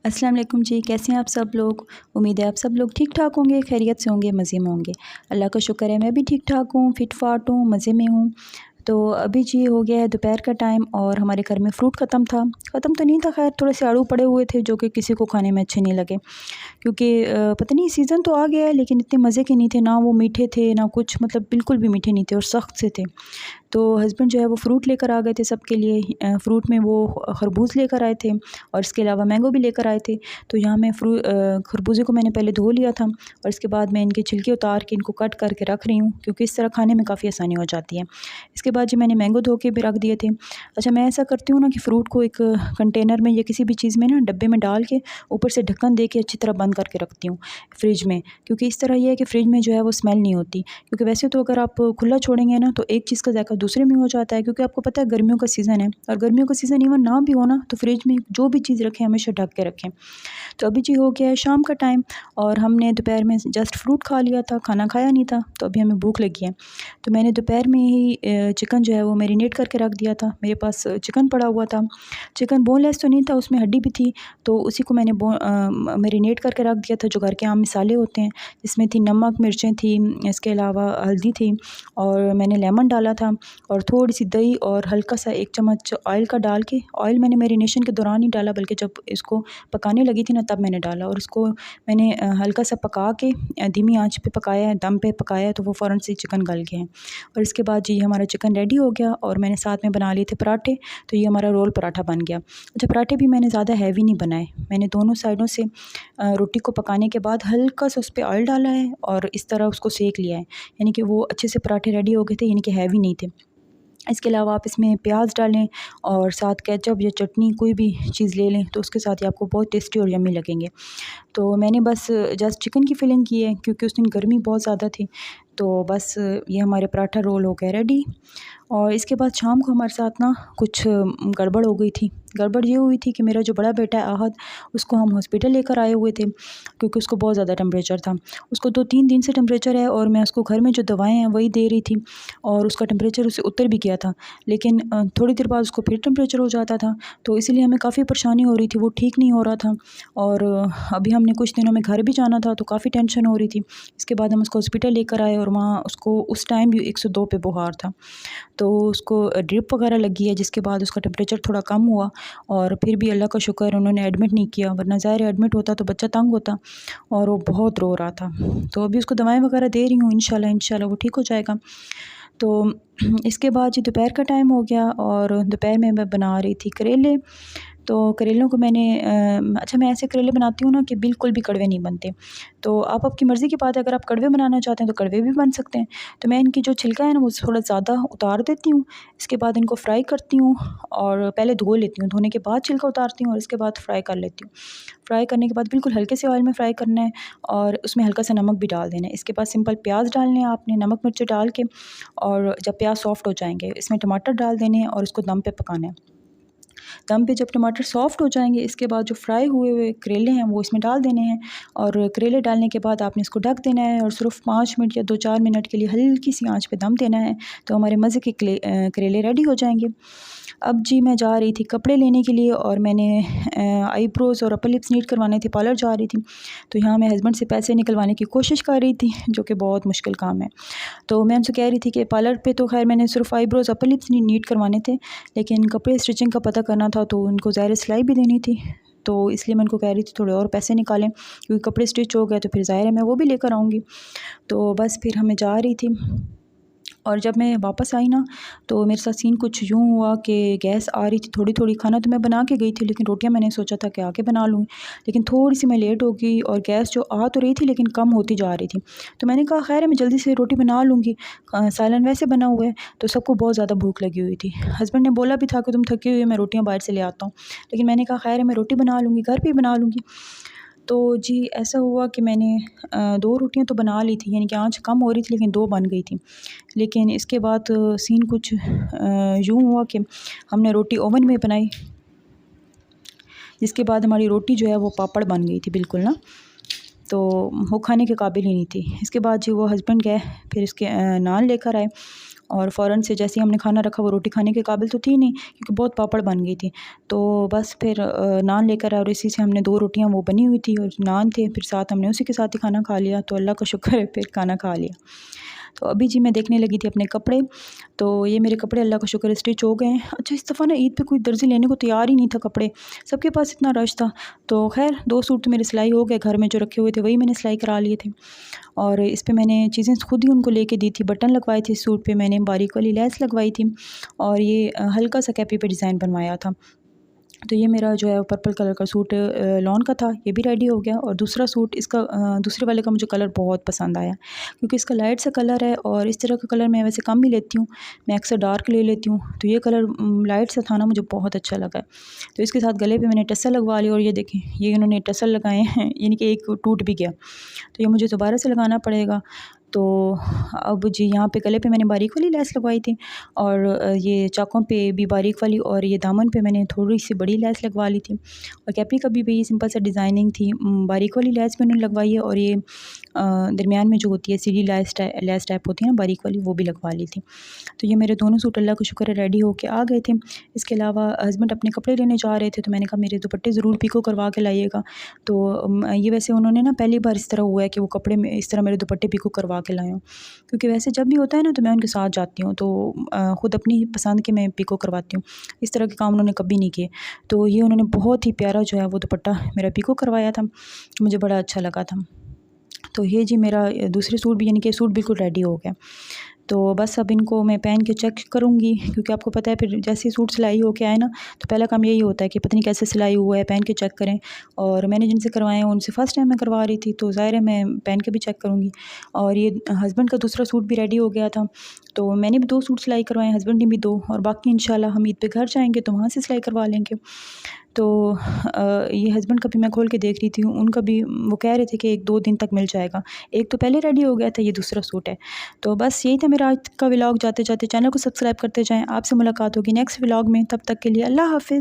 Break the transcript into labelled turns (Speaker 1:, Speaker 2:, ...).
Speaker 1: अस्सलाम वालेकुम जी, कैसे हैं आप सब लोग। उम्मीद है आप सब लोग ठीक ठाक होंगे, खैरियत से होंगे, मज़े में होंगे। अल्लाह का शुक्र है मैं भी ठीक ठाक हूँ, फिट फाट हूँ, मज़े में हूँ। तो अभी जी हो गया है दोपहर का टाइम और हमारे घर में फ्रूट ख़त्म था। ख़त्म तो नहीं था, खैर थोड़े से आड़ू पड़े हुए थे जो कि किसी को खाने में अच्छे नहीं लगे, क्योंकि पता नहीं सीज़न तो आ गया है लेकिन इतने मज़े के नहीं थे, ना वो मीठे थे ना कुछ, मतलब बिल्कुल भी मीठे नहीं थे और सख्त से थे। तो हस्बैंड जो है वो फ्रूट लेकर आ गए थे सबके लिए। फ्रूट में वो खरबूज लेकर आए थे और इसके अलावा मैंगो भी लेकर आए थे। तो यहाँ मैं खरबूजे को मैंने पहले धो लिया था और इसके बाद मैं इनके छिलके उतार के इनको कट करके रख रही हूँ, क्योंकि इस तरह खाने में काफ़ी आसानी हो जाती है। इसके बाद जी मैंने मैंगो धो के भी रख दिए थे। अच्छा, मैं ऐसा करती हूँ ना कि फ़्रूट को एक कंटेनर में या किसी भी चीज़ में ना, डब्बे में डाल के ऊपर से ढक्कन दे के अच्छी तरह बंद करके रखती हूँ फ्रिज में, क्योंकि इस तरह ये है कि फ्रिज में जो है वो स्मेल नहीं होती। क्योंकि वैसे तो अगर आप खुला छोड़ेंगे ना तो एक चीज़ का जायका दूसरे में हो जाता है, क्योंकि आपको पता है गर्मियों का सीज़न है और गर्मियों का सीज़न इवन ना भी हो ना तो फ्रिज में जो भी चीज़ रखें हमेशा ढक के रखें। तो अभी जी हो गया है शाम का टाइम और हमने दोपहर में जस्ट फ्रूट खा लिया था, खाना खाया नहीं था, तो अभी हमें भूख लगी है। तो मैंने दोपहर में ही चिकन जो है वो मैरिनेट करके रख दिया था। मेरे पास चिकन पड़ा हुआ था। चिकन बोनलेस तो नहीं था, उसमें हड्डी भी थी, तो उसी को मैंने मैरिनेट करके रख दिया था, जो घर के आम मसाले होते हैं, जिसमें थी नमक, मिर्चें थी, इसके अलावा हल्दी थी और मैंने लेमन डाला था और थोड़ी सी दही और हल्का सा 1 चम्मच ऑयल का डाल के, ऑयल मैंने मैरिनेशन के दौरान ही डाला, बल्कि जब इसको पकाने लगी थी ना तब मैंने डाला और इसको मैंने हल्का सा पका के धीमी आंच पे पकाया है, दम पे पकाया है, तो वो फ़ौरन से चिकन गल गया है। और इसके बाद जी हमारा चिकन रेडी हो गया और मैंने साथ में बना लिए थे पराठे, तो ये हमारा रोल पराठा बन गया। अच्छा, पराठे भी मैंने ज़्यादा हैवी नहीं बनाए, मैंने दोनों साइडों से रोटी को पकाने के बाद हल्का सा उस पे ऑयल डाला है और इस तरह उसको सेक लिया है, यानी कि वो अच्छे से पराठे रेडी हो गए थे, यानी कि हैवी नहीं थे। इसके अलावा आप इसमें प्याज डालें और साथ केचप या चटनी कोई भी चीज़ ले लें, तो उसके साथ ये आपको बहुत टेस्टी और यम्मी लगेंगे। तो मैंने बस जस्ट चिकन की फिलिंग की है, क्योंकि उस दिन गर्मी बहुत ज़्यादा थी, तो बस ये हमारे पराठा रोल हो गए रेडी। और इसके बाद शाम को हमारे साथ ना कुछ गड़बड़ हो गई थी। गड़बड़ ये हुई थी कि मेरा जो बड़ा बेटा है आहद, उसको हम हॉस्पिटल लेकर आए हुए थे, क्योंकि उसको बहुत ज़्यादा टेम्परेचर था। उसको 2-3 दिन से टेम्परेचर है और मैं उसको घर में जो दवाएँ हैं वही दे रही थी और उसका टेम्परेचर उससे उतर भी गया था। लेकिन थोड़ी देर बाद उसको फिर टेम्परेचर हो जाता था, तो इसीलिए हमें काफ़ी परेशानी हो रही थी, वो ठीक नहीं हो रहा था। और अभी हमने कुछ दिनों में घर भी जाना था, तो काफ़ी टेंशन हो रही थी। इसके बाद हम उसको हॉस्पिटल लेकर आए और वहाँ उसको उस टाइम भी 102 पे बुखार था। तो उसको ड्रिप वगैरह लगी है, जिसके बाद उसका टेम्परेचर थोड़ा कम हुआ और फिर भी अल्लाह का शुक्र उन्होंने एडमिट नहीं किया, वरना ज़ाहिर है एडमिट होता तो बच्चा तंग होता और वो बहुत रो रहा था। तो अभी उसको दवाएँ वगैरह दे रही हूँ, इंशाल्लाह इंशाल्लाह वो ठीक हो जाएगा। तो इसके बाद जी दोपहर का टाइम हो गया और दोपहर में मैं बना रही थी करेले। तो करेलों को मैंने अच्छा, मैं ऐसे करेले बनाती हूँ ना कि बिल्कुल भी कड़वे नहीं बनते। तो आप आपकी मर्ज़ी की बात है, अगर आप कड़वे बनाना चाहते हैं तो कड़वे भी बन सकते हैं। तो मैं इनकी जो छिलका है ना वो थोड़ा ज़्यादा उतार देती हूँ। इसके बाद इनको फ्राई करती हूँ और पहले धो लेती हूँ, धोने के बाद छिलका उतारती हूँ और इसके बाद फ्राई कर लेती हूँ। फ्राई करने के बाद बिल्कुल हल्के से ऑयल में फ्राई करना है और उसमें हल्का सा नमक भी डाल देना है। इसके बाद सिंपल प्याज डालने हैं आपने, नमक मिर्च डाल के, और जब प्याज सॉफ्ट हो जाएँगे इसमें टमाटर डाल देने हैं और उसको दम पे पकाना है। दम पे जब टमाटर सॉफ्ट हो जाएँगे, इसके बाद जो फ्राई हुए हुए करेले हैं वो इसमें डाल देने हैं और करेले डालने के बाद आपने इसको ढक देना है और सिर्फ़ 5 मिनट या 2-4 मिनट के लिए हल्की सी आँच पे दम देना है, तो हमारे मज़े के करेले रेडी हो जाएँगे। अब जी मैं जा रही थी कपड़े लेने के लिए और मैंने आईब्रोज़ और अपर लिप्स नीट करवाने थे, पार्लर जा रही थी। तो यहाँ मैं हस्बैंड से पैसे निकलवाने की कोशिश कर रही थी, जो कि बहुत मुश्किल काम है। तो मैं उनसे कह रही थी कि पार्लर पे तो ख़ैर मैंने सिर्फ़ आईब्रोज़, अपर लिप्स नीट करवाने थे, लेकिन कपड़े स्टिचिंग का पता करना था, तो उनको ज़ाहिर है सिलाई भी देनी थी। तो इसलिए मैं उनको कह रही थी थोड़े और पैसे निकालें, क्योंकि कपड़े स्टिच हो गए तो फिर ज़ाहिर है मैं वो भी लेकर आऊँगी। तो बस फिर मैं जा रही थी और जब मैं वापस आई ना, तो मेरे साथ सीन कुछ यूँ हुआ कि गैस आ रही थी थोड़ी-थोड़ी। खाना तो मैं बना के गई थी, लेकिन रोटियाँ मैंने सोचा था कि आके बना लूँ, लेकिन थोड़ी-सी मैं लेट हो गई और गैस जो आ तो रही थी लेकिन कम होती जा रही थी। तो मैंने कहा खैर है मैं जल्दी से रोटी बना लूँगी, सालन वैसे बना हुआ है, तो सबको बहुत ज़्यादा भूख लगी हुई थी। हस्बैंड ने बोला भी था कि तुम थकी हुई हो, मैं रोटियाँ बाहर से ले आता हूँ, लेकिन मैंने कहा खैर है मैं रोटी बना लूँगी, घर पे ही बना लूँगी। तो जी ऐसा हुआ कि मैंने 2 रोटियाँ तो बना ली थी, यानी कि आँच कम हो रही थी लेकिन 2 बन गई थी। लेकिन इसके बाद सीन कुछ यूँ हुआ कि हमने रोटी ओवन में बनाई, जिसके बाद हमारी रोटी जो है वो पापड़ बन गई थी बिल्कुल ना, तो वो खाने के काबिल ही नहीं थी। इसके बाद जी वो हस्बैंड गए, फिर इसके नान लेकर आए और फ़ौरन से जैसे ही हमने खाना रखा वो रोटी खाने के काबिल तो थी नहीं क्योंकि बहुत पापड़ बन गई थी। तो बस फिर नान लेकर आए और इसी से हमने 2 रोटियाँ वो बनी हुई थी और नान थे, फिर साथ हमने उसी के साथ ही खाना खा लिया। तो अल्लाह का शुक्र है फिर खाना खा लिया। तो अभी जी मैं देखने लगी थी अपने कपड़े, तो ये मेरे कपड़े अल्लाह का शुक्र है स्टिच हो गए हैं। अच्छा इस दफ़ा ना ईद पे कोई दर्जी लेने को तैयार ही नहीं था कपड़े, सबके पास इतना रश था। तो ख़ैर 2 सूट तो मेरे सिलाई हो गए, घर में जो रखे हुए थे वही मैंने सिलाई करा लिए थे। और इस पे मैंने चीज़ें खुद ही उनको लेके दी थी, बटन लगवाए थे सूट पे, मैंने बारीक वाली लैस लगवाई थी और ये हल्का सा कैपरी पे डिज़ाइन बनवाया था। तो ये मेरा जो है वो पर्पल कलर का सूट लॉन का था, ये भी रेडी हो गया। और दूसरा सूट इसका दूसरे वाले का मुझे कलर बहुत पसंद आया क्योंकि इसका लाइट सा कलर है और इस तरह का कलर मैं वैसे कम ही लेती हूँ, मैं अक्सर डार्क ले लेती हूँ। तो ये कलर लाइट सा था ना, मुझे बहुत अच्छा लगा। तो इसके साथ गले पे मैंने टसल लगवा लिया और ये देखें ये इन्होंने टसल लगाए हैं, यानी कि एक टूट भी गया, तो ये मुझे दोबारा से लगाना पड़ेगा। तो अब जी यहाँ पे गले पे मैंने बारीक वाली लैस लगवाई थी और ये चाकों पे भी बारीक वाली और ये दामन पे मैंने थोड़ी सी बड़ी लैस लगवा ली थी। और कैपरी का भी सिंपल सा डिज़ाइनिंग थी, बारीक वाली लैस मैंने लगवाई है और ये दरमियान में जो होती है सीढ़ी लैस टाइप होती है ना बारीक वाली, वो भी लगवा ली थी। तो ये मेरे दोनों सूट अल्लाह का शुक्र है रेडी होके आ गए थे। इसके अलावा हस्बैंड अपने कपड़े लेने जा रहे थे, तो मैंने कहा मेरे दुपट्टे ज़रूर पिको करवा के लाइएगा। तो ये वैसे उन्होंने ना पहली बार इस तरह हुआ है कि वो कपड़े में इस तरह मेरे दुपट्टे पिको करवा के लाए हों, क्योंकि वैसे जब भी होता है ना तो मैं उनके साथ जाती हूँ, तो ख़ुद अपनी पसंद के मैं पिको करवाती हूँ। इस तरह के काम उन्होंने कभी नहीं किए। तो ये उन्होंने बहुत ही प्यारा जो है वो दुपट्टा मेरा पिको करवाया था, मुझे बड़ा अच्छा लगा था। तो ये जी मेरा दूसरे सूट भी यानी कि सूट बिल्कुल रेडी हो गया। तो बस अब इनको मैं पहन के चेक करूँगी, क्योंकि आपको पता है फिर जैसे ही सूट सिलाई होके आए ना तो पहला काम यही होता है कि पता नहीं कैसे सिलाई हुआ है, पहन के चेक करें। और मैंने जिनसे करवाए हैं उनसे फ़र्स्ट टाइम मैं करवा रही थी, तो ज़ाहिर है मैं पहन के भी चेक करूँगी। और ये हस्बैंड का दूसरा सूट भी रेडी हो गया था, तो मैंने भी 2 सूट सिलाई करवाए, हस्बैंड ने भी 2, और बाकी इंशाल्लाह हम ईद पे घर जाएँगे तो वहाँ से सिलाई करवा लेंगे। तो ये हस्बैंड का भी मैं खोल के देख रही थी, उनका भी वो कह रहे थे कि 1-2 दिन तक मिल जाएगा। एक तो पहले रेडी हो गया था, ये दूसरा सूट है। तो बस यही था मेरा आज का व्लॉग। जाते-जाते चैनल को सब्सक्राइब करते जाएँ। आपसे मुलाकात होगी नेक्स्ट व्लॉग में, तब तक के लिए अल्लाह हाफ़िज़।